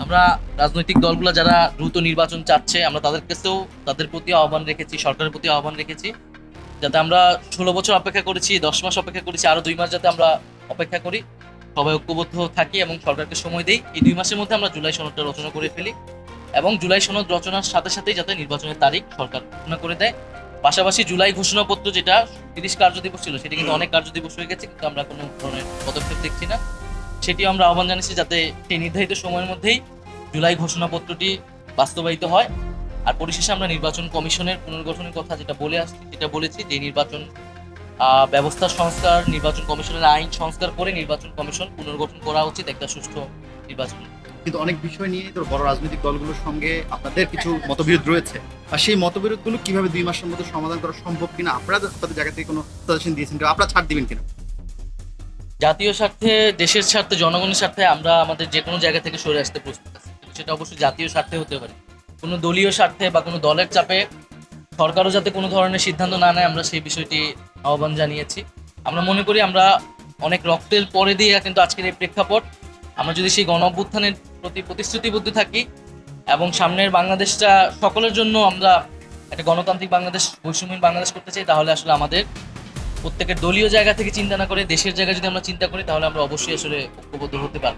আমরা রাজনৈতিক দলগুলো যারা দ্রুত নির্বাচন চাচ্ছে আমরা তাদের কাছেও তাদের প্রতি আহ্বান রেখেছি, সরকারের প্রতি আহ্বান রেখেছি যাতে আমরা 16 বছর অপেক্ষা করেছি, 10 মাস অপেক্ষা করেছি, আরো 2 মাস যাতে আমরা অপেক্ষা করি, সবাই ঐক্যবদ্ধ থাকি এবং সরকারকে সময় দেই। এই 2 মাসের মধ্যে আমরা জুলাই সনদটা রচনা করে ফেলি এবং জুলাই সনদ রচনার সাথে সাথেই যাতে নির্বাচনের তারিখ সরকার ঘোষণা করে দেয়। পাশাপাশি জুলাই ঘোষণাপত্র যেটা 30 কার্যদিবস ছিল সেটা কিন্তু অনেক কার্যদিবস হয়ে গেছে, কিন্তু আমরা কোনো ধরনের পদক্ষেপ দেখছি না। সেটিও আমরা আহ্বান জানিয়েছি যাতে সেই নির্ধারিত সময়ের মধ্যেই জুলাই ঘোষণাপত্রটি বাস্তবায়িত হয়। আর পরিশেষে আমরা নির্বাচন কমিশনের পুনর্গঠনের কথা যেটা বলে আসছি, যেটা বলেছি যে নির্বাচন ব্যবস্থা সংস্কার, নির্বাচন কমিশনের আইন সংস্কার করে নির্বাচন কমিশন পুনর্গঠন করা উচিত একটা সুষ্ঠু নির্বাচন। কিন্তু অনেক বিষয় নিয়ে তো বড় রাজনৈতিক দলগুলোর সঙ্গে আপনাদের কিছু মতবিরোধ রয়েছে, আর সেই মতবিরোধগুলো কিভাবে 2 মাসের মধ্যে সমাধান করা সম্ভব কিনা, আপনারা তাদের জায়গা থেকে কোনো সাজেশন দিয়েছেন কিনা, আপনারা ছাড় দিবেন কিনা? জাতীয় স্বার্থে, দেশের স্বার্থে, জনগণের স্বার্থে আমরা আমাদের যে কোনো জায়গা থেকে সরে আসতে প্রস্তুত আছি, কিন্তু সেটা অবশ্যই জাতীয় স্বার্থে হতে পারে। কোনো দলীয় স্বার্থে বা কোনো দলের চাপে সরকারও যাতে কোনো ধরনের সিদ্ধান্ত না নেয় আমরা সেই বিষয়টি আহ্বান জানিয়েছি। আমরা মনে করি আমরা অনেক রক্তের পরে দিয়ে কিন্তু আজকের এই প্রেক্ষাপট, আমরা যদি সেই গণ অভ্যুত্থানের প্রতি প্রতিশ্রুতিবদ্ধ থাকি এবং সামনের বাংলাদেশটা সকলের জন্য আমরা একটা গণতান্ত্রিক বাংলাদেশ, বৈষম্যহীন বাংলাদেশ করতে চাই, তাহলে আসলে আমাদের প্রত্যেকের দলীয় জায়গা থেকে চিন্তা না করে দেশের জায়গায় যদি আমরা চিন্তা করি তাহলে আমরা অবশ্যই আসলে ঐক্যবদ্ধ হতে পারবো।